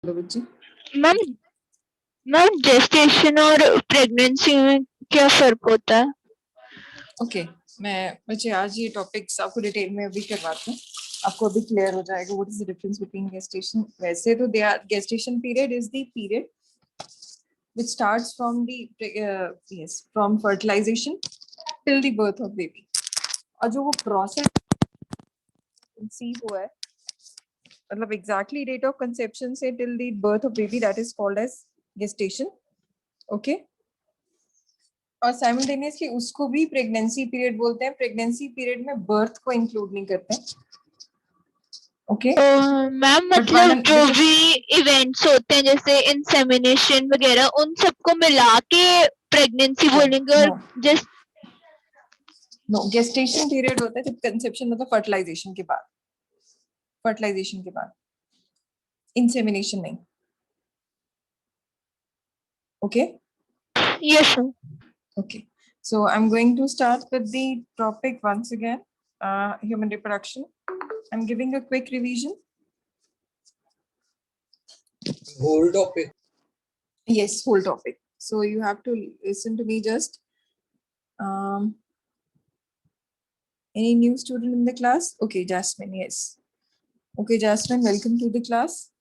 Hello बच्चे। Ma'am ma'am gestation और pregnancy में क्या फर्क होता है? ओके, मैं बच्चे आज ये टॉपिक्स आपको डिटेल में अभी करवाती हूँ। आपको अभी क्लियर हो जाएगा what is the difference between gestation. वैसे तो they are gestation period is the period which starts from the from fertilization till the birth of baby। और जो वो प्रोसेस कंसीव हुआ है, मतलब एग्जैक्टली डेट ऑफ कंसेप्शन से till the birth of baby, that is called as gestation. Okay, और simultaneously उसको भी प्रेगनेंसी पीरियड बोलते हैं। प्रेगनेंसी पीरियड में बर्थ को इंक्लूड नहीं करते। ओके, तो मैम बट मतलब जो दिस इज भी इवेंट्स होते हैं जैसे इंसेमिनेशन वगैरह उन सबको मिला के प्रेगनेंसी नो बोलेंगे नो और जस्ट नो गेस्टेशन पीरियड होता है जब कंसेप्शन, मतलब फर्टिलाइजेशन के बाद। फर्टिलाइजेशन के बाद, इंसेमिनेशन नहीं। Okay yes okay, so I'm going to start with the topic once again, human reproduction. I'm giving a quick revision. Whole topic. Yes, whole topic. So you have to listen to me just. Any new student in the class? Okay, Jasmine, yes. Okay, Jasmine, welcome to the class.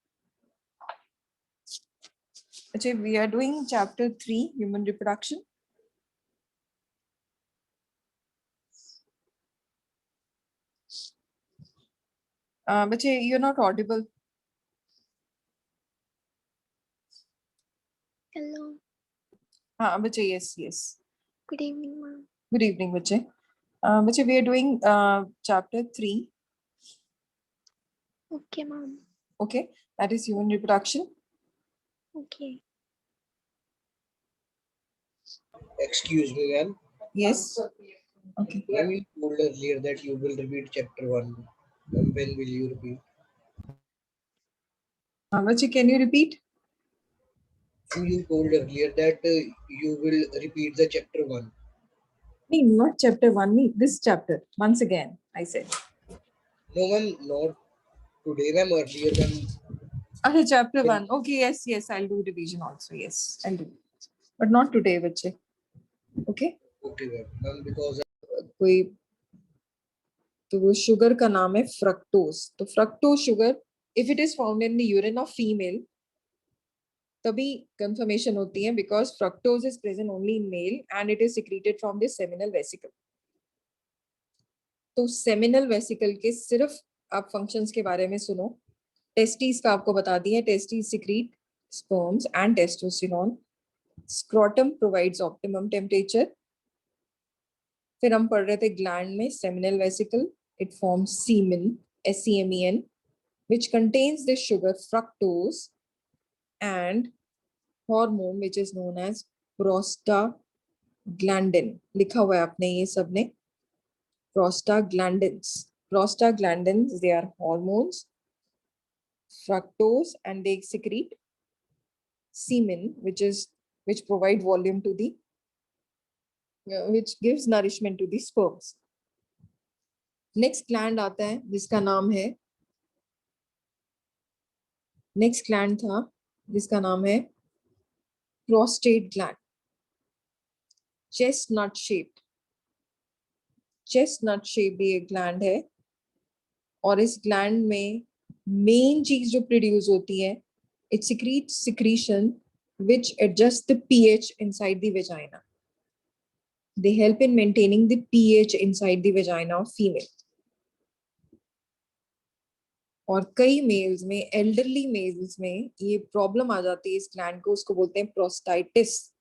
Okay, we are doing chapter 3, human reproduction. But you're not audible. Hello. But yes, yes. Good evening, ma'am. Good evening, Bache. But we are doing chapter 3. Okay, ma'am. Okay, that is human reproduction. Okay. Excuse me, ma'am. Yes. Okay. Ma'am, you told earlier that you will repeat chapter 1. Ma'am, when will you repeat? Bache, can you repeat? Ma'am, you told earlier that you will repeat the chapter 1. No, not chapter 1, this chapter. Once again, I said. No, ma'am, not today, ma'am. Earlier, ma'am. Okay, chapter 1. Okay, yes, yes, I'll do revision also. Yes, I'll do. But not today, Bache. Okay. Okay, ma'am. Ma'am, because कोई तो वो sugar का नाम है fructose. तो fructose sugar if it is found in the urine of female तभी confirmation होती है, because fructose is present only in male and it is secreted from the seminal vesicle. तो सेमिनल वेसिकल के सिर्फ आप फंक्शंस के बारे में सुनो। टेस्टिस का आपको बता दिया, testis secrete sperms and testosterone. Scrotum provides optimum temperature. फिर हम पढ़ रहे थे ग्लैंड में seminal vesicle, it forms semen, SEMEN, which contains the sugar fructose and hormone which is known as prostaglandin। लिखा हुआ है आपने ये सब ने, prostaglandins। Prostaglandins, they are hormones, fructose, and they secrete semen which provide volume to the which gives nourishment to the sperms। Next gland आता है जिसका नाम है, नेक्स्ट ग्लैंड था जिसका नाम है prostate gland. Chestnut shaped, chestnut shape भी एक ग्लैंड है। और इस ग्लैंड में मेन चीज जो प्रोड्यूस होती है, it secretes secretion which adjust the pH inside the vagina. They help in maintaining the pH inside the vagina of female. और कई मेल्स में, एल्डरली मेल्स में ये प्रॉब्लम आ जाती है इस ग्लैंड को, उसको बोलते हैं प्रोस्टाइटिस।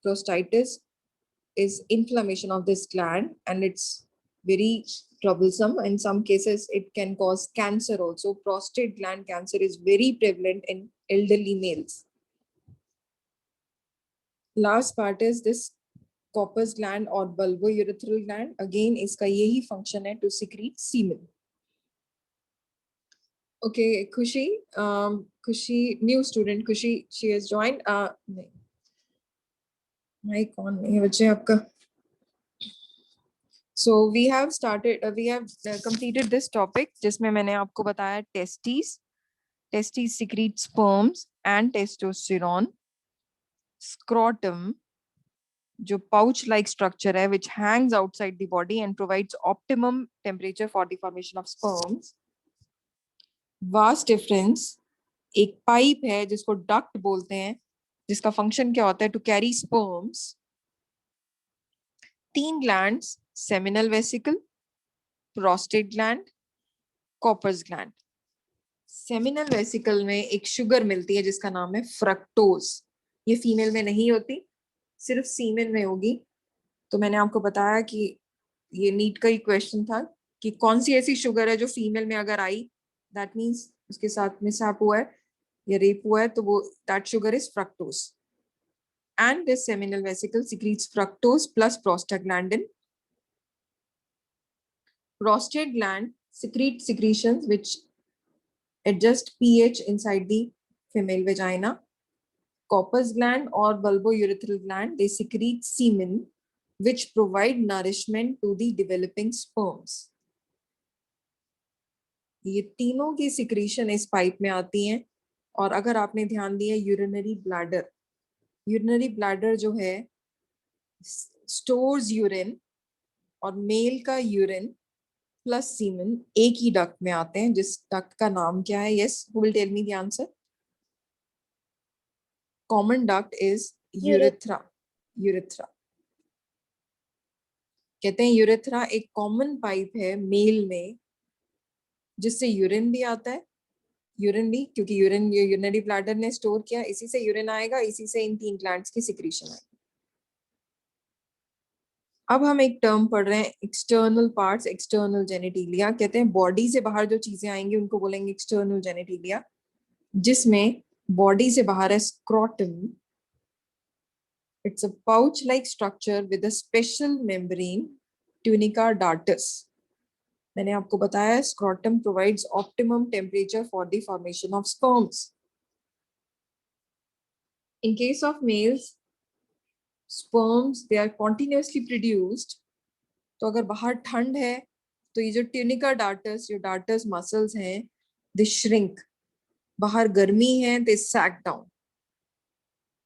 प्रोस्टाइटिस is inflammation of this gland and it's very troublesome. In some cases it can cause cancer also. Prostate gland cancer is very prevalent in elderly males. Last part is this corpus gland or bulbourethral gland. Again iska yahi function hai to secrete semen. Okay, Khushi, Khushi, new student Khushi, she has joined. Mic on नहीं है बच्चे आपका। So we have completed this topic जिसमें मैंने आपको बताया testes, testes secrete sperms and testosterone. Scrotum, जो pouch like structure है, which hangs outside the body and provides optimum temperature for the formation of sperms. Vas deferens एक pipe है जिसको duct बोलते हैं, जिसका फंक्शन क्या होता है, to carry sperms. 3 glands, seminal vesicle, prostate gland, Cowper's gland. Seminal vesicle में एक शुगर मिलती है जिसका नाम है फ्रक्टोज. ये फीमेल में नहीं होती, सिर्फ सीमेन में होगी. तो मैंने आपको बताया कि ये नीट का ही क्वेश्चन था कि कौन सी ऐसी शुगर है जो फीमेल में अगर आई, दैट मीन्स उसके साथ मिसहैप हुआ है या रेप हुआ है, तो वो that sugar is fructose. And this seminal vesicle secretes fructose plus prostaglandin. Prostate gland secretes secretions which adjust pH inside the female vagina. Corpus gland or bulbourethral gland, they secrete semen which provide nourishment to the developing sperms. ये तीनों की secretion इस pipe में आती हैं. और अगर आपने ध्यान दिया, यूरिनरी ब्लैडर जो है स्टोर्स यूरिन, और मेल का यूरिन प्लस सीमेन एक ही डक्ट में आते हैं, जिस डक्ट का नाम क्या है? Yes, who will tell me the answer? Common duct is urethra. कहते हैं यूरेथ्रा एक कॉमन पाइप है मेल में जिससे यूरिन भी आता है. यूरिन भी, क्योंकि यूरिन यूरिनरी ब्लैडर ने स्टोर किया, इसी से यूरिन आएगा, इसी से इन 3 ग्लैंड्स की सिक्रीशन आएगी. अब हम एक टर्म पढ़ रहे हैं, एक्सटर्नल पार्ट्स, एक्सटर्नल जेनिटेलिया. कहते हैं बॉडी से बाहर जो चीजें आएंगी उनको बोलेंगे एक्सटर्नल जेनिटेलिया, जिसमें बॉडी से बाहर है scrotum. It's a pouch like structure with a special membrane, tunica dartos. मैंने आपको बताया scrotum provides optimum temperature for the formation of sperms. In case of males, sperms they are continuously produced. तो अगर बाहर ठंड है तो ये जो ट्यूनिका डार्टस, जो डार्टस मसल्स हैं, they shrink. बाहर गर्मी है, they sag down.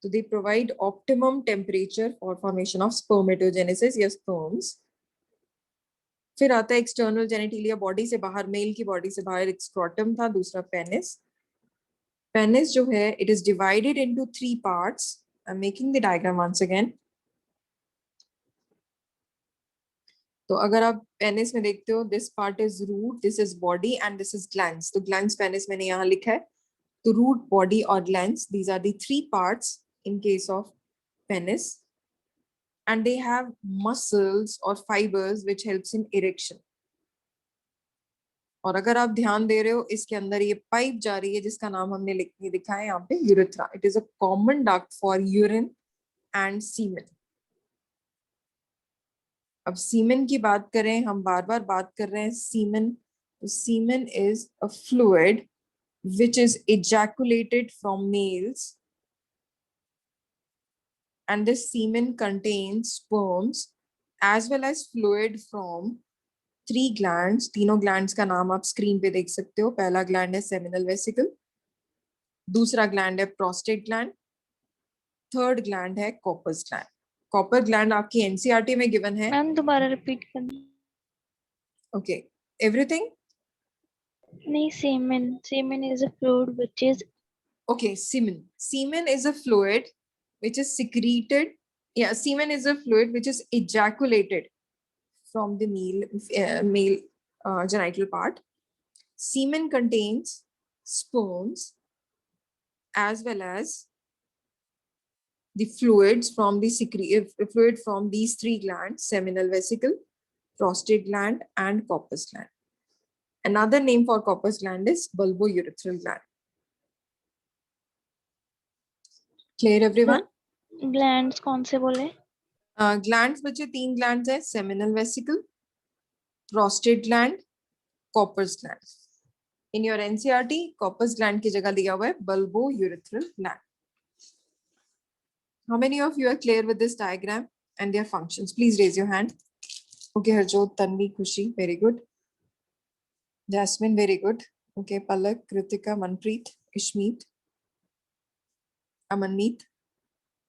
तो they provide optimum temperature for formation of spermatogenesis या sperms. फिर आता है एक्सटर्नल जेनिटेलिया, बॉडी से बाहर, मेल की बॉडी से बाहर एक स्क्रोटम था, दूसरा पेनिस. पेनिस जो है, it is divided into 3 parts. I'm making the diagram once again. तो अगर आप पेनिस में देखते हो, this part is root, this is body and this is glands. तो ग्लैंड्स पेनिस मैंने यहाँ लिखा है. तो रूट, बॉडी और glands, these are the 3 parts in case of penis, and they have muscles or fibers which helps in erection. और अगर आप ध्यान दे रहे हो, इसके अंदर ये पाइप जा रही है जिसका नाम हमने लिखा है यहाँ पे urethra. It is a common duct for urine and semen. अब सीमेन की बात करें, हम बार बार बात कर रहे हैं सीमेन. तो semen is a fluid which is ejaculated from males, and this semen contains sperms as well as fluid from 3 glands. तीनों glands का नाम आप स्क्रीन पे देख सकते हो. पहला gland है seminal vesicle, दूसरा gland है prostate gland, थर्ड gland है corpus gland. कॉपर ग्लैंड आपकी एनसीईआरटी में गिवन है. मैम दोबारा रिपीट करना. Okay, everything. नहीं, semen is a fluid which is Okay, semen is a fluid which is secreted. Yeah, semen is a fluid which is ejaculated from the male genital part. Semen contains sperms as well as the fluids from the fluid from these 3 glands: seminal vesicle, prostate gland, and corpus gland. Another name for corpus gland is bulbourethral gland. Clear everyone? glands कौन से बोले? Glands बच्चे 3 glands है, seminal vesicle, prostate gland, Cowper's gland. In your NCERT Cowper's gland की जगह दिया हुआ है bulbourethral gland. How many of you are clear with this diagram and their functions? Please raise your hand. Okay, Harjot, Tanvi, Khushi, very good. Jasmine, very good. Okay, Palak, Kritika, Manpreet, Ishmeet, Amanmeet,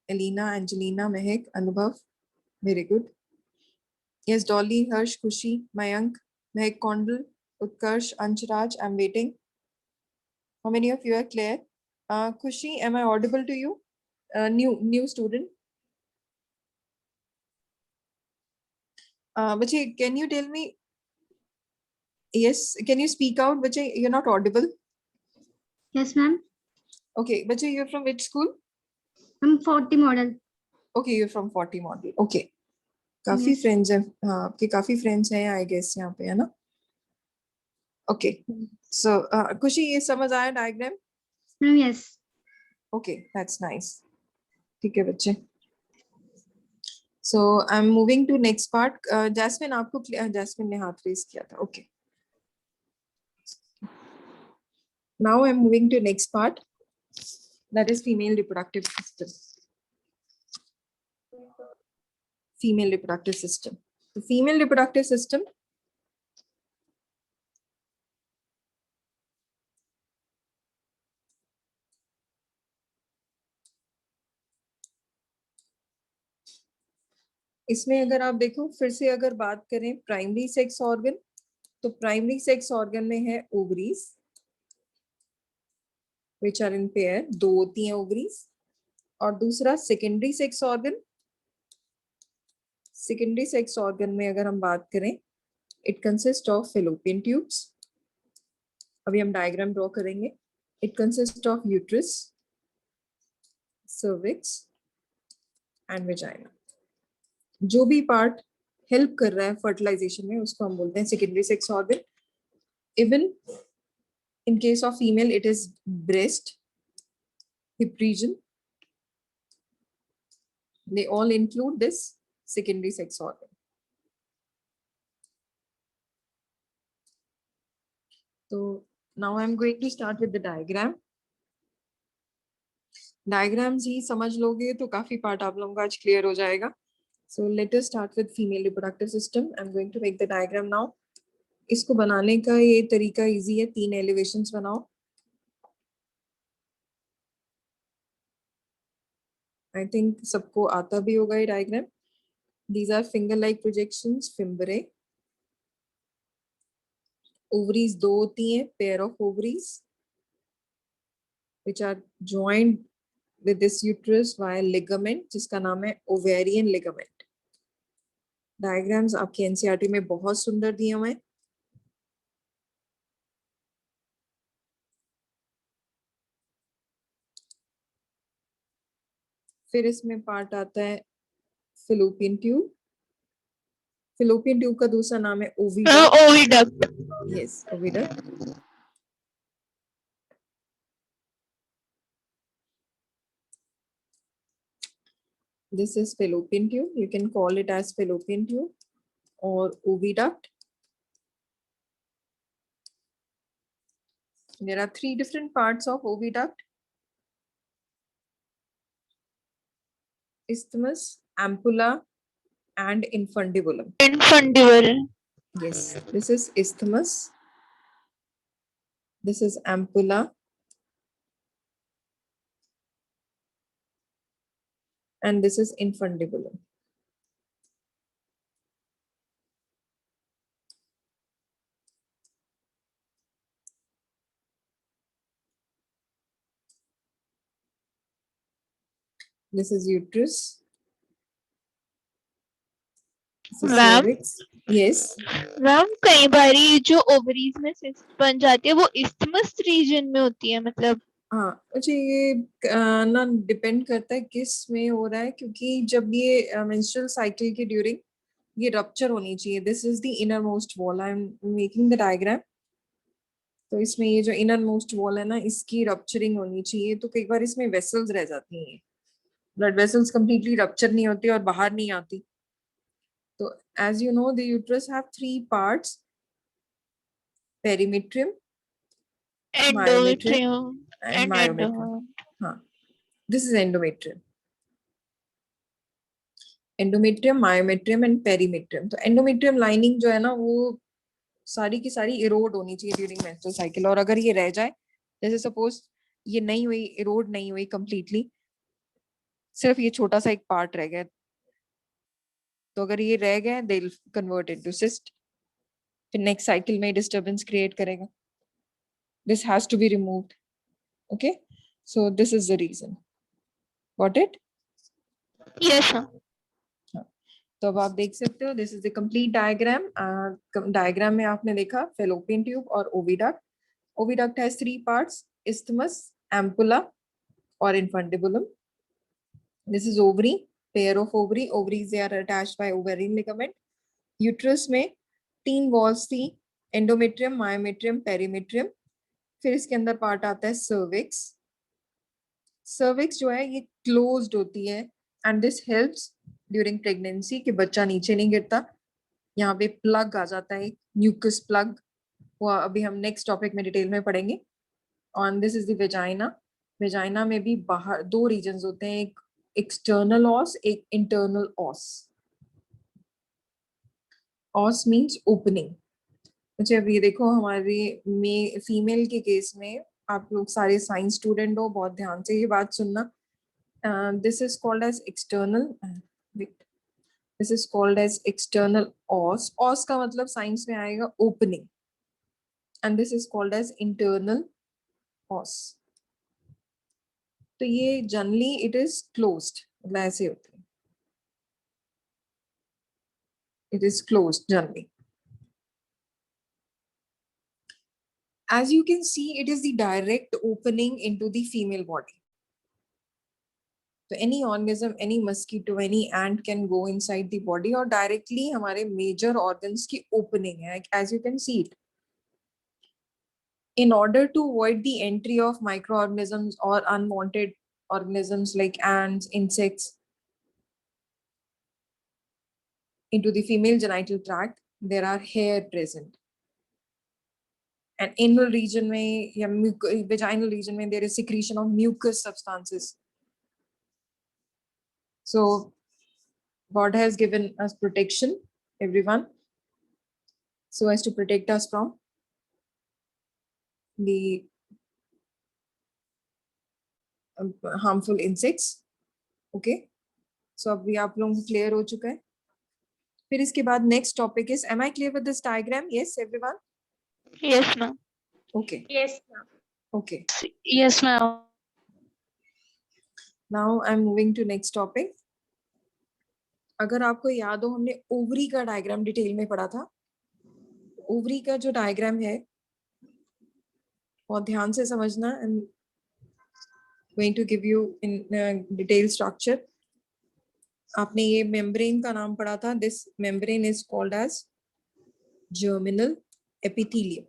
Elena, Angelina, Mehak, Anubhav. Very good. Yes, Dolly, Harsh, Kushi, Mayank, Mehak, Kondal, Utkarsh, Anshiraj. I'm waiting. How many of you are clear? Kushi, am I audible to you? New student. Bache, can you tell me? Yes, can you speak out? Bache, you're not audible. Yes, ma'am. Okay, Bache, you're from which school? I'm 40 model. Okay, you're from 40 model. Okay. काफी Yes. Friends हैं, हाँ आपके काफी friends हैं I guess यहाँ पे, है ना? ओके, सो खुशी ये समझ आया diagram? Ma'am, yes. Okay, that's nice. ठीक है बच्चे. So I am moving to next part. Jasmine आपको जैस्मिन ने हाथ रेज किया था. Okay, now I am moving to next part, that is female reproductive system. Female reproductive system. The female reproductive system इसमें अगर आप देखो फिर से अगर बात करें प्राइमरी सेक्स ऑर्गन, तो प्राइमरी सेक्स ऑर्गन में है ovaries which are in pair, दो होती हैं ओवरीज. और दूसरा secondary sex organ. Secondary sex organ में अगर हम बात करें, it consist of fallopian tubes. अभी हम डायग्राम ड्रॉ करेंगे. It consist of uterus, cervix and vagina. जो भी पार्ट हेल्प कर रहा है फर्टिलाइजेशन में उसको हम बोलते हैं secondary sex organ. Even in case of female it is breast, hip region. They all include this secondary sex organ. So now I'm going to start with the diagram. Diagrams ही समझ लोगे तो काफी part आप लोगों का आज clear हो जाएगा. So let us start with female reproductive system. I'm going to make the diagram now. इसको बनाने का ये तरीका इजी है. 3 एलिवेशंस बनाओ. I think सबको आता भी होगा ये diagram. These are finger-like projections, fimbriae. Ovaries दो होती हैं, pair of ovaries, which are joined with this uterus via ligament, जिसका नाम है ovarian ligament. Diagrams आपकी NCERT में बहुत सुंदर दिए हुए हैं. फिर इसमें पार्ट आता है fallopian tube. fallopian tube का दूसरा नाम है oviduct. Oviduct. Yes, oviduct. This is fallopian tube. You can call it as fallopian tube or oviduct. There are 3 different parts of oviduct: isthmus, ampulla, and infundibulum. इनफंडिबल. Yes, this is isthmus. This is ampulla. And this is infundibulum. This is uterus. This is Ma'am? cervix. Yes. Ma'am कई बारी जो ovaries में cyst बन जाती है वो isthmus reason में होती है, मतलब हाँ, अच्छा ये ना डिपेंड करता है किस में हो रहा है, क्योंकि जब ये मेंस्ट्रुअल साइकिल के ड्यूरिंग ये रप्चर होनी चाहिए. This is the inner most wall. I am making the diagram. तो इसमें ये जो इनर मोस्ट वॉल है ना, इसकी रप्चरिंग होनी चाहिए. तो कई बार इसमें वेसल्स रह जाती हैं. ब्लड वेसल्स कंप्लीटली रप्चर नहीं होती और बाहर नहीं आती. तो as you know, the uterus have 3 parts: perimetrium, myometrium, endometrium and myometrium. हाँ, this is endometrium. Endometrium, myometrium and perimetrium. तो endometrium lining जो है ना वो सारी की सारी इरोड होनी चाहिए ड्यूरिंग मेंस्ट्रुअल साइकिल, और अगर ये रह जाए, जैसे सपोज ये नहीं हुई, इरोड नहीं हुई कंप्लीटली, सिर्फ ये छोटा सा एक पार्ट रह गया, तो अगर ये रह गया they will convert into cyst, फिर नेक्स्ट साइकिल में डिस्टर्बेंस क्रिएट करेगा. This has to be removed. Okay, so this is the reason. Got it? Yes ma'am. तो अब आप देख सकते हो, this is the complete diagram. Diagram में आपने देखा फेलोपियन ट्यूब और oviduct. Oviduct has 3 parts, isthmus, ampulla और infundibulum. This is ovary, pair of ovary. Ovaries they are attached by ovarian ligament. Uterus में 3 walls थी, endometrium, myometrium, perimetrium. फिर इसके अंदर पार्ट आता है cervix. Cervix जो है ये closed होती है, and this helps during pregnancy कि बच्चा नीचे नहीं गिरता. यहाँ पे प्लग आ जाता है, म्यूकस प्लग, वो अभी हम नेक्स्ट टॉपिक में डिटेल में पढ़ेंगे. On this is the vagina. Vagina में भी बाहर 2 रीजन्स होते हैं, एक एक्सटर्नल ऑस, एक internal os. Os means opening. अच्छा, अब ये देखो हमारे में फीमेल के केस में, आप लोग सारे साइंस स्टूडेंट हो, बहुत ध्यान से ये बात सुनना. This is called as external, this is called as external os. Os का मतलब साइंस में आएगा opening, and this is called as internal os. तो ये जनरली इट इज क्लोज्ड, मतलब ऐसे होते हैं, it is closed generally. As you can see, it is the direct opening into the female body. So any organism, any mosquito, any ant can go inside the body और directly हमारे major organs की opening है, as you can see it. In order to avoid the entry of microorganisms or unwanted organisms like ants, insects into the female genital tract, there are hair present. And anal region में या vaginal region में there is secretion of mucus substances. So God has given us protection, everyone, so as to protect us from the harmful insects. Okay, so अभी आप लोगों को clear हो चुका है. फिर इसके बाद next topic is, am I clear with this diagram? Yes, everyone? Yes ma'am. Okay. Yes, ma'am. Okay. Yes, ma'am. Now I'm moving to next topic. अगर आपको याद हो, हमने ओवरी का डायग्राम डिटेल में पढ़ा था. ओवरी का जो डायग्राम है बहुत ध्यान से समझना. I'm going to give you in detail structure. आपने ये मेम्ब्रेन का नाम पढ़ा था. This membrane is called as germinal epithelium.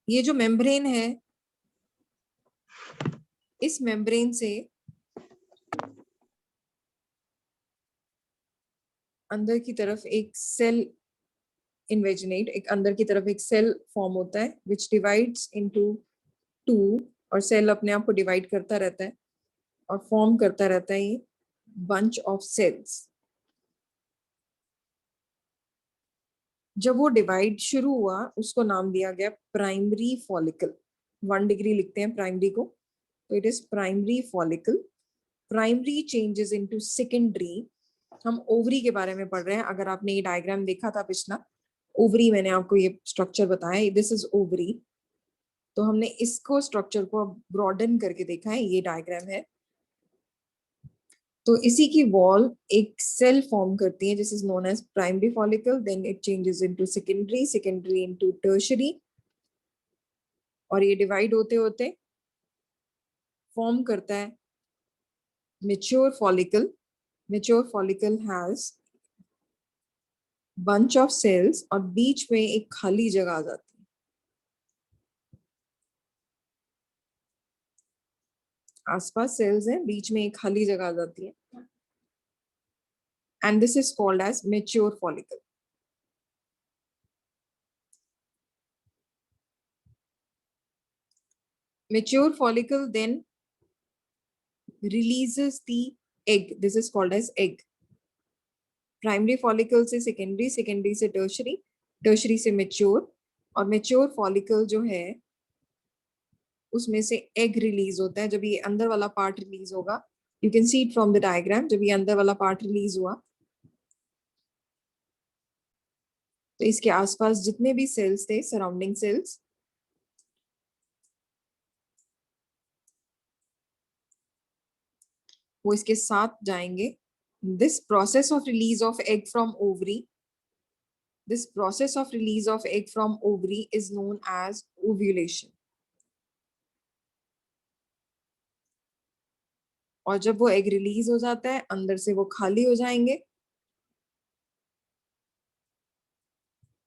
ये जो मेम्ब्रेन है, इस मेम्ब्रेन से अंदर की तरफ एक सेल इन्वेजिनेट, एक अंदर की तरफ एक सेल फॉर्म होता है विच डिवाइड्स इनटू 2, और सेल अपने आप को डिवाइड करता रहता है और फॉर्म करता रहता है ये बंच ऑफ सेल्स. जब वो डिवाइड शुरू हुआ, उसको नाम दिया गया प्राइमरी फॉलिकल. 1 डिग्री लिखते हैं प्राइमरी को, तो it is primary follicle. Primary changes into secondary. हम ओवरी के बारे में पढ़ रहे हैं. अगर आपने ये डायग्राम देखा था पिछला, ओवरी मैंने आपको ये स्ट्रक्चर बताया, दिस इज ओवरी. तो हमने इसको स्ट्रक्चर को ब्रॉडन करके देखा है, ये डायग्राम है. तो इसी की वॉल एक सेल फॉर्म करती है, this is known as primary follicle. Then it changes into secondary, secondary into tertiary, और ये डिवाइड होते होते फॉर्म करता है mature follicle. Mature follicle has bunch of cells, और बीच में एक खाली जगह आ जाती है. आसपास सेल्स हैं, बीच में एक खाली जगह आ जाती है, and this is called as mature follicle. Mature follicle then releases the egg. This is called as egg. Primary follicle से सेकेंडरी, सेकेंडरी से टर्शरी, टर्शरी से मेच्योर, और मेच्योर फॉलिकल जो है उसमें से एग रिलीज होता है। जब ये अंदर वाला पार्ट रिलीज होगा, you can see it from the diagram, जब ये अंदर वाला पार्ट रिलीज हुआ तो इसके आसपास जितने भी सेल्स थे, सराउंडिंग सेल्स, वो इसके साथ जाएंगे। This process of release of egg from ovary, this process of release of egg from ovary is known as ovulation. और जब वो एग रिलीज हो जाता है, अंदर से वो खाली हो जाएंगे,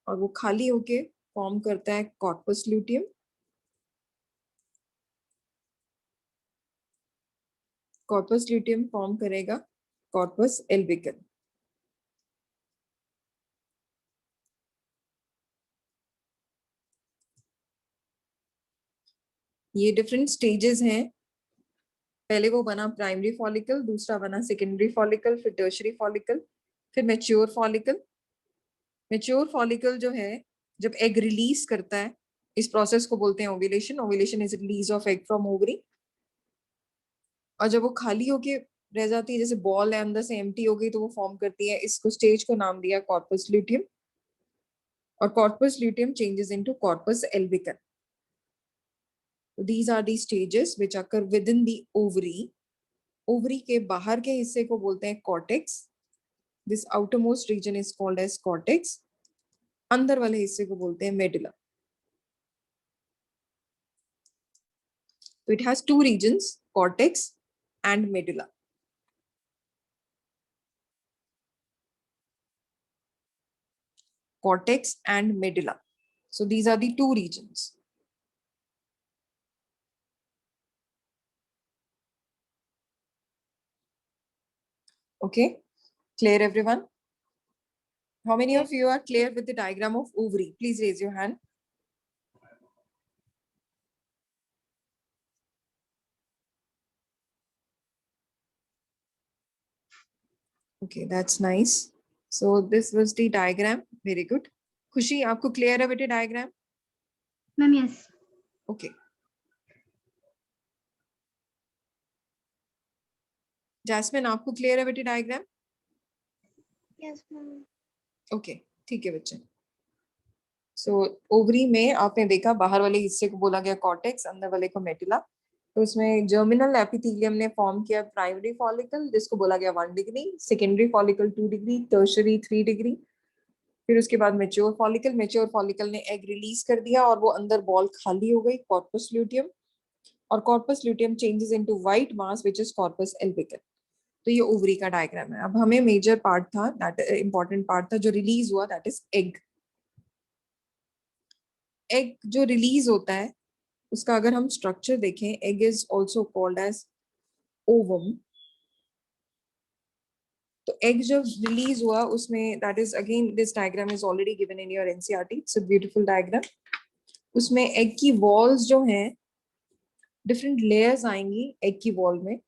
और वो खाली होके फॉर्म करता है corpus luteum. Corpus luteum form करेगा कॉर्पस एल्बिकम। ये डिफरेंट स्टेजेस हैं। पहले वो बना प्राइमरी फॉलिकल, दूसरा बना सेकेंडरी फॉलिकल, फिर टर्शरी फॉलिकल, फिर मैच्योर फॉलिकल। मैच्योर फॉलिकल जो है, जब एग रिलीज करता है, इस प्रोसेस को बोलते हैं ovulation. Ovulation is release of egg from ovary. और जब वो खाली होके रह जाती है, जैसे बॉल है अंदर से एम्प्टी हो गई, तो वो फॉर्म करती है, इसको स्टेज को नाम दिया कॉर्पस ल्यूटियम। और corpus luteum changes into corpus albicans. These are the stages which occur within the ovary. Ovary के बाहर के हिस्से को बोलते हैं cortex. This outermost region is called as cortex. अंदर वाले हिस्से को बोलते हैं medulla. So it has two regions, cortex and medulla. Cortex and medulla. So these are the two regions. Okay, clear everyone? How many of you are clear with the diagram of ovary? Please raise your hand. Okay, that's nice. So this was the diagram. Very good. खुशी, आपको clear है बेटे diagram? Ma'am, yes. Okay. Jasmine, आपको clear है बेटे diagram? Yes, ma'am. Okay, ठीक है बच्चे। सो ओवरी में आपने देखा बाहर वाले हिस्से को बोला गया कॉर्टेक्स, अंदर वाले को मेडुला। तो उसमें जर्मिनल एपिथेलियम ने फॉर्म किया प्राइमरी फॉलिकल, जिसको बोला गया 1 degree, secondary follicle 2 degree, tertiary 3 degree. फिर उसके बाद मेच्योर फॉलिकल, मेच्योर फॉलिकल ने एग रिलीज कर दिया और वो अंदर बॉल खाली हो गई, कॉर्पस ल्यूटियम। और corpus luteum changes into white mass which is corpus albicans. तो ये ओवरी का डायग्राम है। अब हमें मेजर पार्ट था, दैट इंपॉर्टेंट पार्ट था जो रिलीज हुआ, दैट इज एग। एग जो रिलीज होता है उसका अगर हम स्ट्रक्चर देखें, egg is also called as ovum. तो एग जब रिलीज हुआ उसमें, that is again this diagram is already given in your NCERT, it's a beautiful diagram. उसमें एग की वॉल्स जो हैं, डिफरेंट लेयर्स आएंगी एग की वॉल में।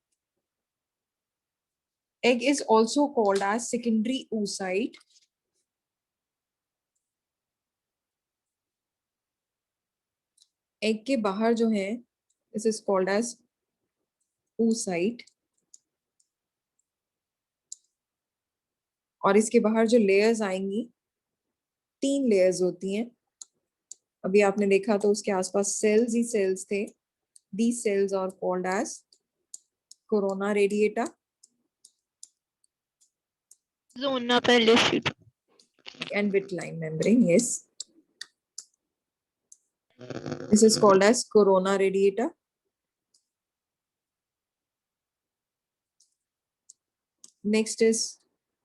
Egg is also called as secondary oocyte। Egg के बाहर जो है, this is called as oocyte। और इसके बाहर जो लेयर्स आएंगी, 3 लेयर्स होती हैं। अभी आपने देखा तो उसके आसपास सेल्स ही सेल्स थे। These cells are called as corona radiata zona pellucida. and vitelline membrane. Yes, this is called as corona radiata. Next is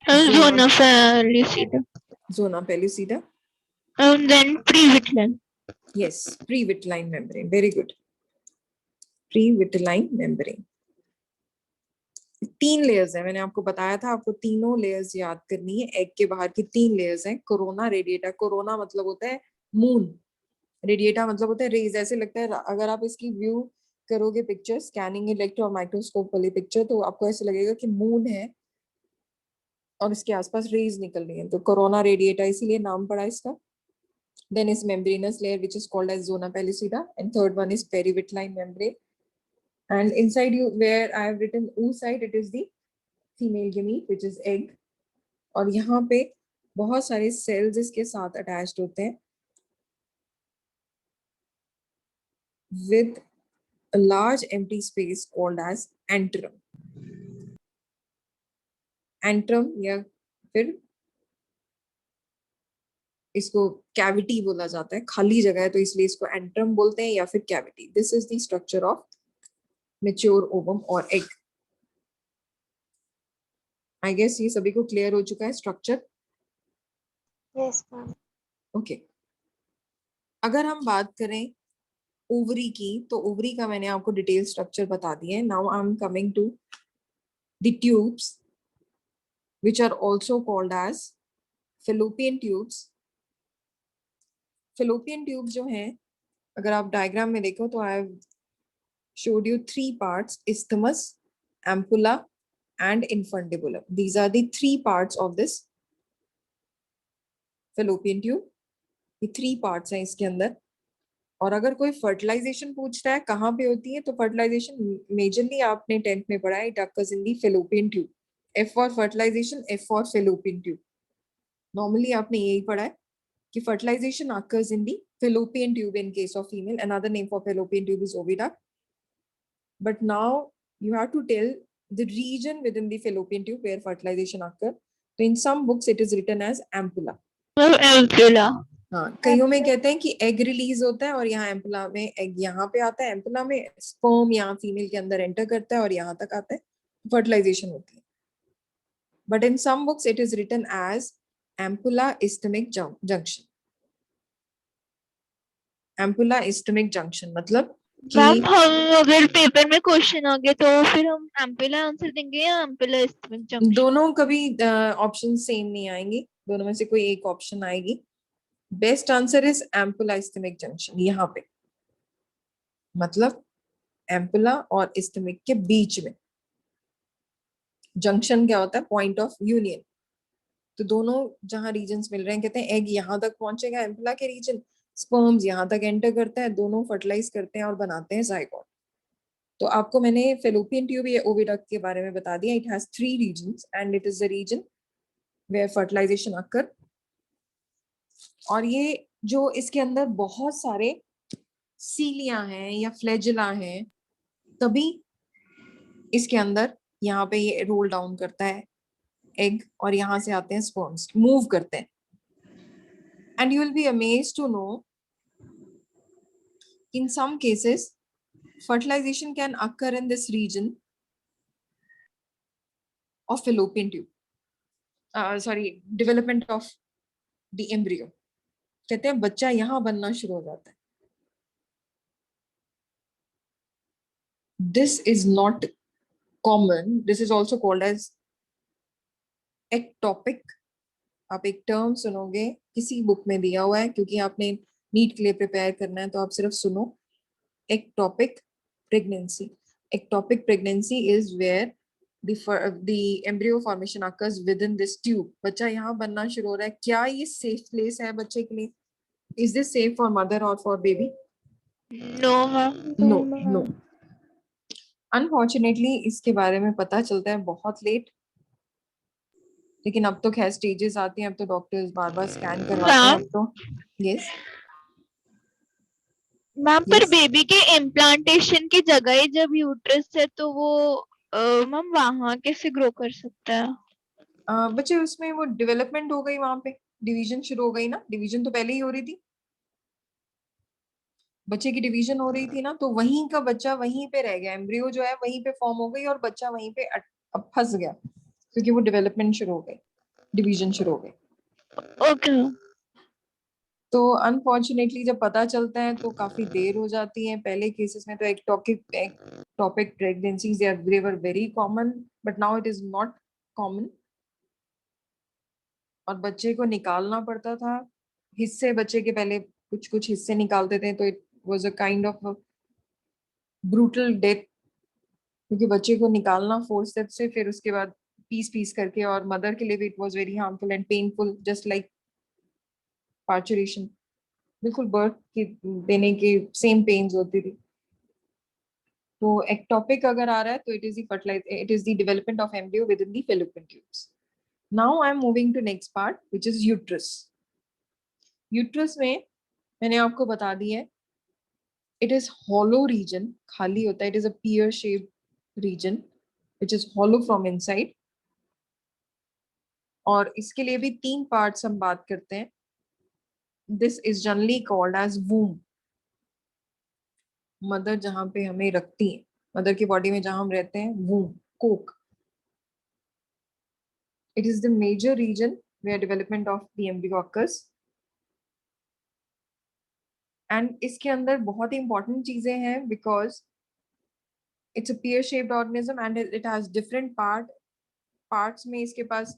Zona pellucida. zona pellucida. And then pre-vitelline. Yes, pre-vitelline membrane. Very good. Pre-vitelline membrane. 3 layers है, मैंने आपको बताया था, आपको तीनों layers याद करनी है। एग के बाहर की 3 लेयर्स हैं। कोरोना रेडिएटा, कोरोना मतलब होता है मून, रेडिएटा मतलब होता है रेज। ऐसे लगता है अगर आप इसकी व्यू करोगे पिक्चर, स्कैनिंग इलेक्ट्रॉन माइक्रोस्कोप वाली पिक्चर, तो आपको ऐसे लगेगा कि मून है और इसके आसपास रेज निकल रही है, तो कोरोना रेडिएटा इसीलिए नाम पड़ा इसका. Then is membranous layer, which is called as zona pellucida, and third one is perivitelline membrane. And inside you, where I have written oocyte, it is the female gamete, which is egg. और यहाँ पे बहुत सारे cells इसके साथ attached होते हैं with a large empty space called as antrum. Antrum या फिर इसको कैविटी बोला जाता है, खाली जगह है तो इसलिए इसको एंट्रम बोलते हैं या फिर cavity. This is the structure of mature ovum और एग. आई गेस ये सभी को क्लियर हो चुका है स्ट्रक्चर. Yes, ma'am. ओके. अगर हम बात करें ओवरी की, तो ओवरी का मैंने आपको डिटेल स्ट्रक्चर बता दिया है. Now I am coming to the tubes which are also called as fallopian tubes. fallopian tubes जो हैं, अगर आप डायग्राम में देखो तो आई showed you three parts: isthmus, ampulla, and infundibulum. These are the three parts of this fallopian tube. ये three parts हैं इसके अंदर. और अगर कोई फर्टिलाइजेशन पूछता है कहाँ पे होती है, तो फर्टिलाइजेशन मेजरली आपने 10th में पढ़ा है, it occurs in the fallopian tube. F for fertilization, F for fallopian tube. Normally आपने यही पढ़ा है कि fertilization occurs in the fallopian tube in case of female. Another name for fallopian tube is oviduct. But now you have to tell the region within the fallopian tube where fertilization occurs. So in some books it is written as ampulla. Ampulla. हाँ, कईयों में कहते हैं कि egg release होता है और यहाँ एम्पुला में एग यहाँ पे आता है, एम्पुला में स्पर्म यहाँ फीमेल के अंदर एंटर करता है और यहाँ तक आता है, फर्टिलाइजेशन होती है. But in some books it is written as ampulla isthmic junction. Ampulla isthmic junction मतलब मैम हम अगर पेपर में क्वेश्चन आ गया तो फिर हम एम्पुला आंसर देंगे या एम्पुला इस्थमिक जंक्शन? दोनों कभी ऑप्शन सेम नहीं आएंगे, दोनों में से कोई एक ऑप्शन आएगी. Best answer is ampulla isthmic junction. यहाँ पे मतलब एम्पुला और इस्थमिक के बीच में. जंक्शन क्या होता है? Point of union. तो दोनों जहां रीजन्स मिल रहे हैं, कहते हैं एग यहाँ तक पहुंचेगा एम्पुला के रीजन, स्पर्म्स यहाँ तक एंटर करता है, दोनों फर्टिलाइज करते हैं और बनाते हैं जाइगोट. तो आपको मैंने फेलोपियन ट्यूब या ओविडक्ट के बारे में बता दिया. It has 3 regions and it is the region where fertilization occur. और ये जो इसके अंदर बहुत सारे सीलिया हैं या फ्लैजिला हैं, तभी इसके अंदर यहाँ पे ये रोल डाउन करता है एग और यहाँ से आते हैं स्पर्म्स, मूव करते हैं. And you will be amazed to know in some cases fertilization can occur in this region of fallopian tube. Development of the embryo. कहते हैं बच्चा यहाँ बनना शुरू हो जाता है. This is not common. This is also called as ectopic. आप एक टर्म सुनोगे, किसी बुक में दिया हुआ है, क्योंकि आपने नीट के लिए प्रिपेयर करना है तो आप सिर्फ सुनो. ectopic pregnancy. Ectopic pregnancy is where the embryo formation occurs within this tube. बच्चा यहाँ बनना शुरू हो रहा है. क्या ये सेफ प्लेस है बच्चे के लिए? Is this safe for mother or for baby? No ma'am. No. Unfortunately इसके बारे में पता चलता है बहुत लेट. लेकिन अब तो खैर स्टेजेस आती हैं, अब तो डॉक्टर्स बार बार स्कैन करवाते हैं. अब तो यस मैम पर Yes. बेबी के इम्प्लांटेशन की जगह ही जब यूट्रस है तो वो मैम वहाँ कैसे ग्रो कर सकता है? बच्चे उसमें वो डेवलपमेंट हो गई, वहां पे डिवीजन शुरू हो गई ना. डिवीजन तो पहले ही हो रही थी, बच्चे की डिवीजन हो रही थी ना, तो वहीं का बच्चा वहीं पे रह गया. एम्ब्रियो जो है वहीं पे फॉर्म हो गई और बच्चा वहीं पे अब फंस गया, क्योंकि वो डेवलपमेंट शुरू हो गई, डिवीजन शुरू हो गई. ओके. तो अनफॉर्चुनेटली जब पता चलता है तो काफी देर हो जाती है. पहले केसेस में तो ectopic pregnancies they were very common, but now it is not common. और बच्चे को निकालना पड़ता था हिस्से. बच्चे के पहले कुछ कुछ हिस्से निकालते थे, तो it was a kind of brutal death, क्योंकि बच्चे को निकालना फोर्सेप्स से, फिर उसके बाद पीस पीस करके, और मदर के लिए भी it was very harmful and painful, just like parturition, बिल्कुल बर्थ की देने की सेम पेन्स होती थी। तो एक्टोपिक अगर आ रहा है तो it is the fertilize, it is the development of embryo within the fallopian tubes. Now I am moving to next part which is uterus. Uterus में मैंने आपको बता दिया है, इट इज हॉलो रीजन, खाली होता है, it is a pear shaped region which is hollow from inside. और इसके लिए भी 3 पार्ट्स हम बात करते हैं। This is generally called as womb, mother जहां पे हमें रखती है, मदर की बॉडी में जहां हम रहते हैं, वूम, Coke. It is the major region where development of the embryo occurs. And इसके अंदर बहुत ही important चीजें हैं because it's a pear-shaped organism and it has different parts में इसके पास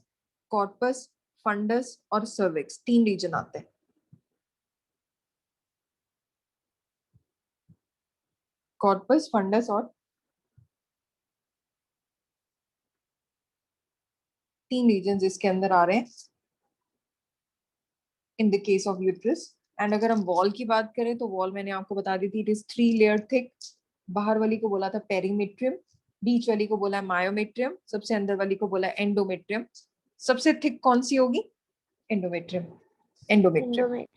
corpus, fundus और cervix 3 region आते हैं। corpus, fundus और 3 regions इसके अंदर आ रहे हैं in the case of uterus। And अगर हम वॉल की बात करें तो वॉल मैंने आपको बता दी थी, इट इज 3 लेयर थिक। बाहर वाली को बोला था पेरीमेट्रियम, बीच वाली को बोला मायोमेट्रियम, सबसे अंदर वाली को बोला एंडोमेट्रियम। सबसे थिक कौन सी होगी? एंडोमेट्रियम। Endometrium Endomit.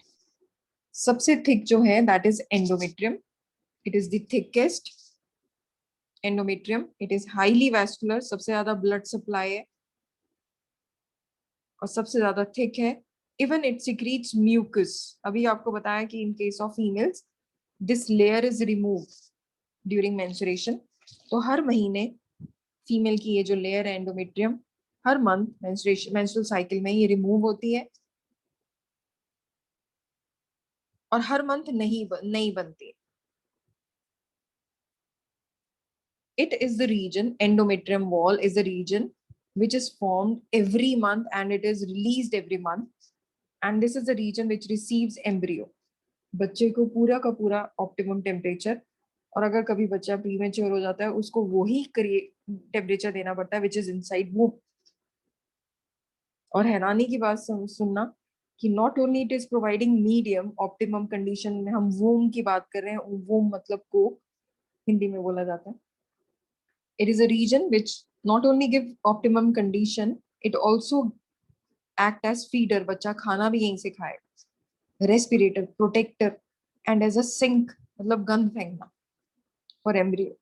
सबसे थिक जो है that is endometrium. It is the thickest endometrium. It is highly vascular, सबसे ज्यादा ब्लड सप्लाई है और सबसे ज्यादा थिक है। Even it secretes mucus. अभी आपको बताया कि in case of females this layer is remove during menstruation. तो हर महीने फीमेल की ये जो लेयर है एंडोमेट्रियम, हर मंथ मेंस्ट्रुअल साइकिल में ये रिमूव होती है और हर मंथ नहीं बनती। It is the region, endometrium wall is a region which is formed every month and it is released every month, and this is the region which receives embryo। बच्चे को पूरा का पूरा ऑप्टिमम टेम्परेचर, और अगर कभी बच्चा प्रीमेच्योर हो जाता है उसको वही टेम्परेचर देना पड़ता है विच इज इनसाइड वूम। और हैरानी की बात सुनना कि not only it is providing medium optimum condition में, हम वूम की बात कर रहे हैं, वूम मतलब को हिंदी में बोला जाता है। It is a region which not only give optimum condition, it also act as feeder, बच्चा खाना भी यहीं से खाएगा, respirator, protector and as a sink, मतलब गंद फेंकना for embryo.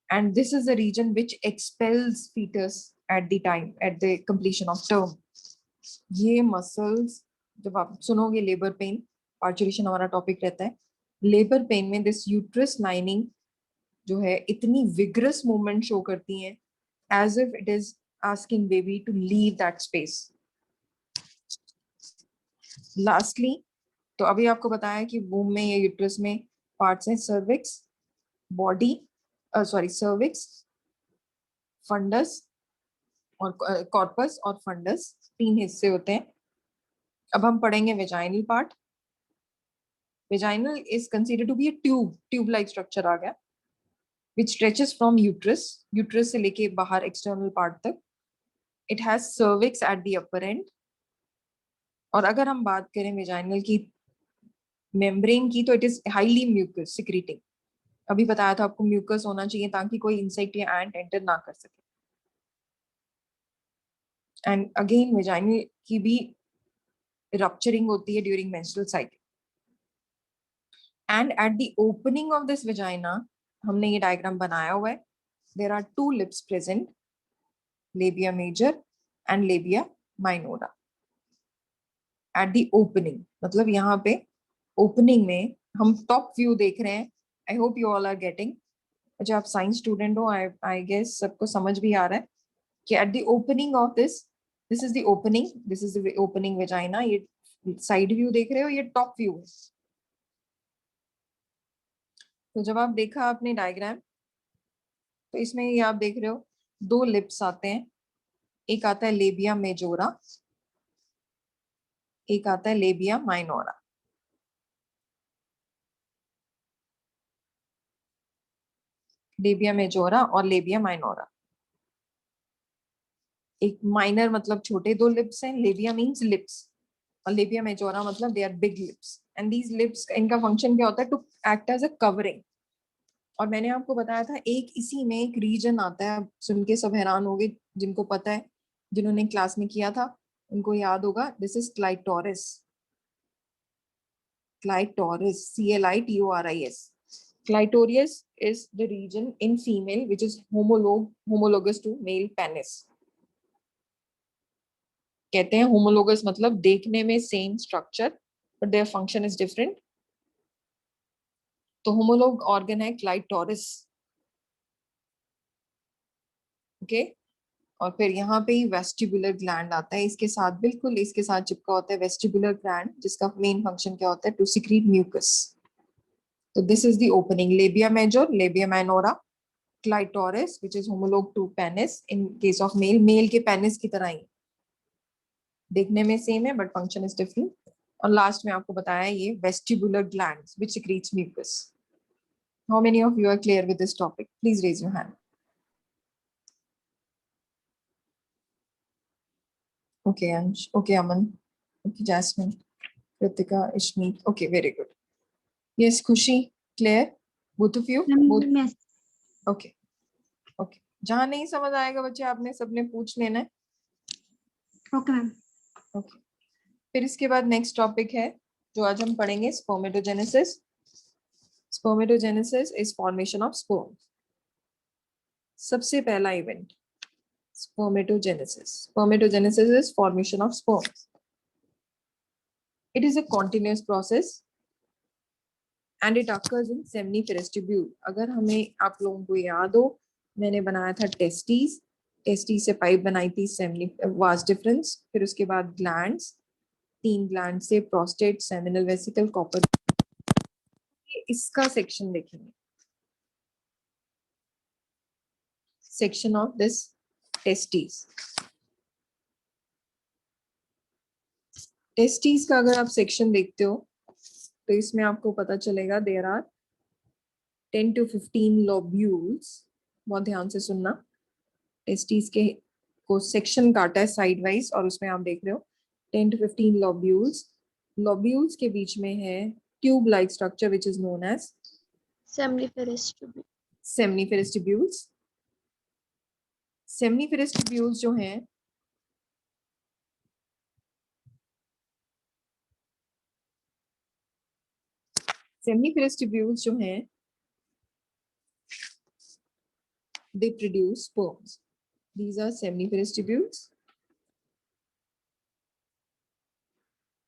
And this is the region which expels fetus at the time, at the completion of term। ये मसल्स, जब आप सुनोगे लेबर पेन, पार्चुरेशन हमारा टॉपिक रहता है, लेबर पेन में दिस यूट्रस लाइनिंग जो है इतनी विग्रस मूवमेंट शो करती है as if it is asking baby to leave that space. Lastly, तो अभी आपको बताया कि वूम में या यूट्रस में पार्ट्स हैं, cervix, body, sorry cervix, fundus और कॉर्पस और फंडस, 3 हिस्से होते हैं। अब हम पढ़ेंगे vaginal part. Vaginal is considered to be a tube like structure आ गया which stretches from uterus, uterus से लेके बाहर एक्सटर्नल पार्ट तक। It has cervix at the upper end. और अगर हम बात करें वेजाइनल की मेम्ब्रेन की, तो it is highly mucus secreting. अभी बताया था आपको म्यूकस होना चाहिए ताकि कोई इंसेक्ट या एंट एंटर ना कर सके। एंड अगेन वेजाइनल की भी रप्चरिंग होती है during menstrual cycle. And at the opening of this vagina, हमने ये डायग्राम बनाया हुआ है, there are 2 lips present, labia major and labia minora. At the opening मतलब यहाँ पे ओपनिंग में हम टॉप व्यू देख रहे हैं। I hope you all are getting. अच्छा, आप साइंस स्टूडेंट हो, आई गेस सबको समझ भी आ रहा है कि eight the opening of this is the opening, this is the opening vagina. ये साइड व्यू देख रहे हो, ये टॉप व्यू है। तो जब आप देखा आपने डायग्राम, तो इसमें ये आप देख रहे हो 2 लिप्स आते हैं, एक आता है लेबिया मेजोरा, एक आता है लेबिया माइनोरा। लेबिया मेजोरा और लेबिया माइनोरा। एक माइनर मतलब छोटे 2 लिप्स हैं, लेबिया मींस लिप्स, और लेबिया मेजोरा मतलब they are big lips, and these lips इनका फंक्शन क्या होता है, to act as a covering. और मैंने आपको बताया था एक इसी में एक रीजन आता है, सुन के सब हैरान हो गए, जिनको पता है, जिन्होंने क्लास में किया था उनको याद होगा, this is clitoris. Clitoris, CLITORIS. Clitorius is the region in female which is homologous to male penis. कहते हैं homologous मतलब देखने में same structure but their function is different. तो homolog organ है clitoris. Okay? और फिर यहाँ पे ही वेस्टिबुलर ग्लैंड आता है, इसके साथ बिल्कुल इसके साथ चिपका होता है वेस्टिबुलर ग्लैंड, जिसका मेन फंक्शन क्या होता है, टू सिक्रीट म्यूकस। तो this is the opening, labia major, labia minora, clitoris which is homolog to penis in case of male के पेनिस की तरह ही देखने में सेम है बट फंक्शन इज डिफरेंट। और लास्ट में आपको बताया ये vestibular glands which secretes mucus. How many of you are clear with this topic? Please raise your hand. Okay, Ansh. Okay, Aman. Okay, Jasmine. Kritika, Ishmeet. Okay, very good. Yes, Khushi, clear? Both of you? Both? Ma'am, yes. Okay. Okay. जहाँ नहीं समझ आएगा बच्चे आपने सबने पूछ लेना है। Okay, ma'am. Okay. फिर इसके बाद नेक्स्ट टॉपिक है जो आज हम पढ़ेंगे, spermatogenesis. Spermatogenesis is formation of sperm. सबसे पहला event spermatogenesis. Spermatogenesis is formation of sperm. It is a continuous process and it occurs in seminiferous tubule. अगर हमें आप लोगों को याद हो, मैंने बनाया था टेस्टिस, टेस्टिस से पाइप बनाई थी, सेमिनी वास डिफरेंस, फिर उसके बाद ग्लैंड्स, 3 ग्लैंड से प्रोस्टेट, सेमिनल वेसिकल, कॉपर। इसका सेक्शन देखेंगे, section of this testis. Testis का अगर आप सेक्शन देखते हो तो इसमें आपको पता चलेगा देयर आर 10 to 15 लोब्यूल्स। बहुत ध्यान से सुनना, टेस्टिस के को सेक्शन काटा है साइड वाइज और उसमें आप देख रहे हो 10 to 15 लोब्यूल्स। लोब्यूल्स के बीच में है tube like structure which is known as Seminiferous tubule. Seminiferous tubules. Seminiferous tubules जो हैं सेमिनिफेरस ट्यूब्यूल्स जो हैं they produce sperms. These are seminiferous tubules.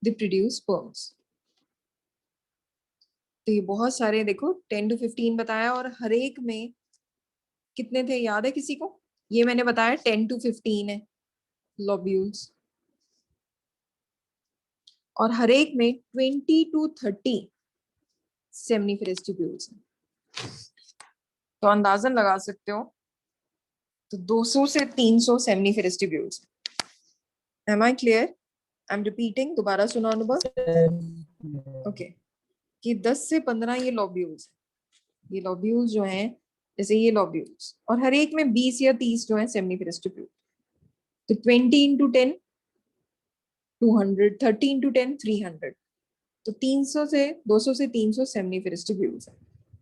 They produce sperms. तो ये बहुत सारे देखो 10 to 15 बताया, और हर एक में कितने थे याद है किसी को? ये मैंने बताया 10 to 15 है लोब्यूल्स, और हर एक में 20 to 30 सेमिनिफेरस ट्यूब्यूल्स हैं। तो अंदाजन लगा सकते हो, तो 200 से 300 seminiferous tubules. Am I clear? I'm repeating, दोबारा सुनो अनुभव। ओके, कि 10 से 15 ये लोब्यूल्स, ये लोब्यूल्स जो हैं, जैसे ये लोब्यूल्स, और हर एक में 20 या 30 जो है सेमिनिफेरस ट्यूब्यूल। तो 20 into 10 200, 30 into 10 300, तो 300 से 200 से 300 सेमिनिफेरस ट्यूब्यूल्स हैं।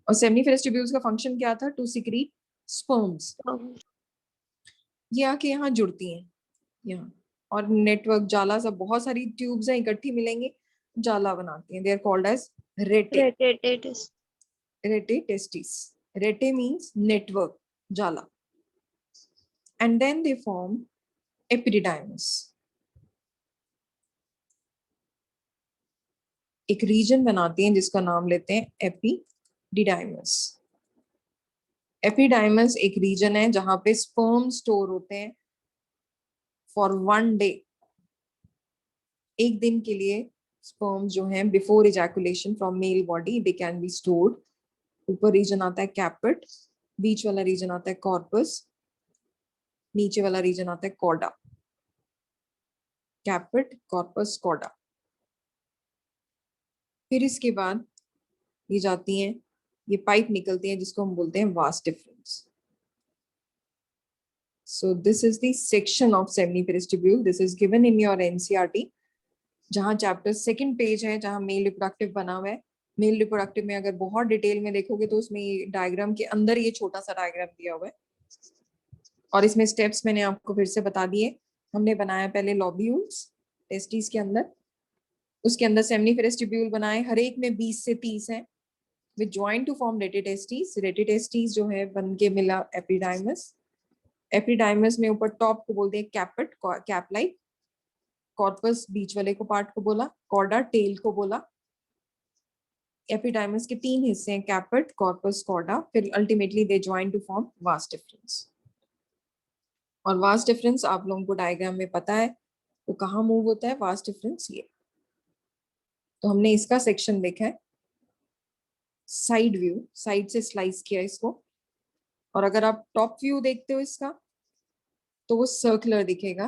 और सेमिनिफेरस ट्यूब्यूल्स का फंक्शन क्या था? To secrete sperms. ये आके यहाँ जुड़ती हैं यहाँ, और नेटवर्क जाला सब बहुत सारी ट्यूब्स हैं इकट्ठी मिलेंगी, जाला बनाती हैं। They are called as rete. Retatus. Rete testis. Rete means network, jala. And then they form epididymis. एक रीजन बनाती हैं जिसका नाम लेते हैं एपिडिडाइमस। एपिडाइमस एक रीजन है जहां पे स्पर्म स्टोर होते हैं फॉर 1 डे। एक दिन के लिए स्पर्म जो हैं before ejaculation from male body they can be stored. ऊपर रीजन आता है कैपिट, बीच वाला रीजन आता है कॉर्पस, नीचे वाला रीजन आता है कॉर्डा। कैपिट, corpus, cauda. फिर इसके बाद ये जाती हैं, ये पाइप निकलती हैं जिसको हम बोलते हैं vas deferens. So this is the section of seminiferous This is given in your NCERT. जहाँ चैप्टर सेकंड पेज है, जहाँ मेल रिप्रोडक्टिव बना हुआ है. मेल रिप्रोडक्टिव में अगर बहुत डिटेल में देखोगे तो उसमें डायग्राम के अंदर ये छोटा सा डायग्राम दिया हुआ है और इसमें स्टेप्स मैंने आपको फिर से बता दिए. हमने बनाया पहले लोब्यूल्स टेस्टिस के अंदर, उसके अंदर सेमिनिफेरस ट्यूब्यूल बनाए, हर एक में 20 से 30 हैं with joint to form rete testis. Rete testis जो है बन के मिला एपिडाइमस. एपिडाइमस में ऊपर टॉप को बोलते हैं कैपेट, कैप लाइक. कॉर्पस बीच वाले को पार्ट को बोला, कॉर्डा टेल को बोला. एपिडाइमस के 3 हिस्से हैं, कैपेट, कॉर्पस, कॉर्डा. फिर ultimately they join to form vas deferens. और वास डिफरेंस आप लोगों को डायग्राम में पता है वो कहाँ मूव होता है. वास डिफरेंस ये. तो हमने इसका सेक्शन देखा है, साइड व्यू, साइड से स्लाइस किया इसको. और अगर आप टॉप व्यू देखते हो इसका तो वो सर्कुलर दिखेगा.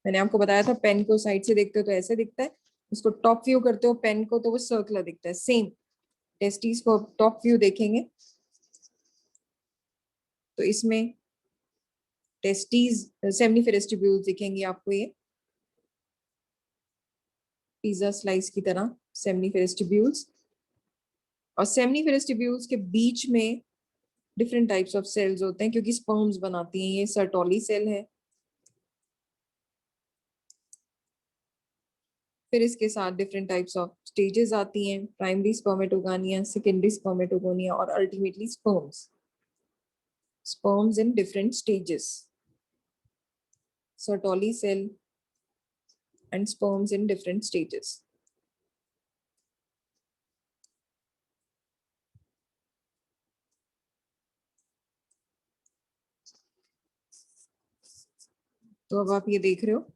मैंने आपको बताया था पेन को साइड से देखते हो तो ऐसे दिखता है, उसको टॉप व्यू करते हो पेन को तो वो सर्कुलर दिखता है. सेम टेस्टिस को टॉप व्यू देखेंगे तो इसमें टेस्टिस सेमिनिफेरस ट्यूब्यूल्स दिखेंगे आपको, ये पिज्जा स्लाइस की तरह सेमिनिफेरस ट्यूब्यूल्स. और सेमिनिफेरस ट्यूब्यूल्स के बीच में डिफरेंट टाइप्स ऑफ सेल्स होते हैं क्योंकि स्पर्म्स बनाती हैं. ये सर्टोली सेल है. फिर इसके साथ डिफरेंट टाइप्स ऑफ स्टेजेस आती हैं, प्राइमरी स्पर्मेटोगोनिया, सेकेंडरी स्पर्मेटोगोनिया और ultimately sperms. Sperms in different stages, Sertoli cell and sperms in different stages. तो अब आप ये देख रहे हो,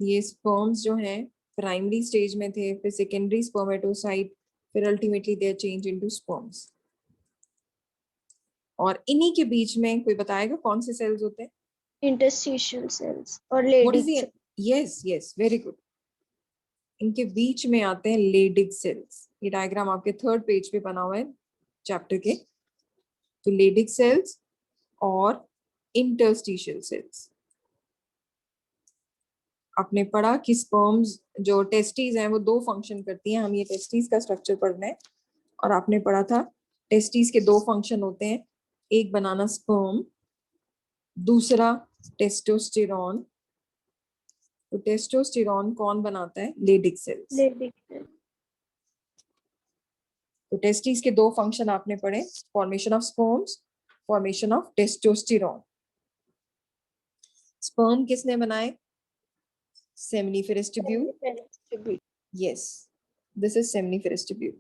ये स्पर्म्स जो हैं प्राइमरी स्टेज में थे, फिर सेकेंडरी स्पर्मेटोसाइट, फिर ultimately they are change into sperms. और इन्हीं के बीच में कोई बताएगा कौन से सेल्स होते हैं? Interstitial cells or What is Leydig the? Yes, yes, very good. इनके बीच में आते हैं लेडिग सेल्स. ये डायग्राम आपके 3rd पेज पे बना हुआ है चैप्टर के. तो लेडिग सेल्स और इंटरस्टिशियल सेल्स. आपने पढ़ा कि स्पर्म्स जो टेस्टिस हैं वो 2 फंक्शन करती हैं. हम ये टेस्टिस का स्ट्रक्चर पढ़ना है. और आपने पढ़ा था टेस्टिस के 2 फंक्शन होते हैं, एक बनाना स्पर्म, दूसरा टेस्टोस्टेरॉन. तो टेस्टोस्टेरॉन कौन बनाता है? Leydig cells. Leydig cell. तो टेस्टिस के 2 फंक्शन आपने पढ़े, formation of sperms, formation of testosterone. Sperm किसने बनाए? Seminiferous tubule. Seminiferous tubule. Yes, this is seminiferous tubule.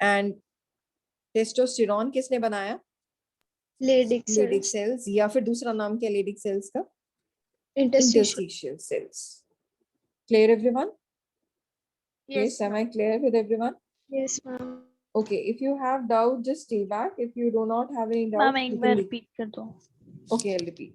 And testosterone किसने बनाया? Leydig Leydig cells. सेल्स, या फिर दूसरा नाम क्या लेडिग सेल्स का? Interstitial. Interstitial cells. Clear everyone? Yes, Am I clear with everyone? yes, ma'am. Okay, if you have doubt, just stay back. If you do not have any doubt, Ma'am, you एक can bar leave. repeat कर दो. Okay, I'll repeat.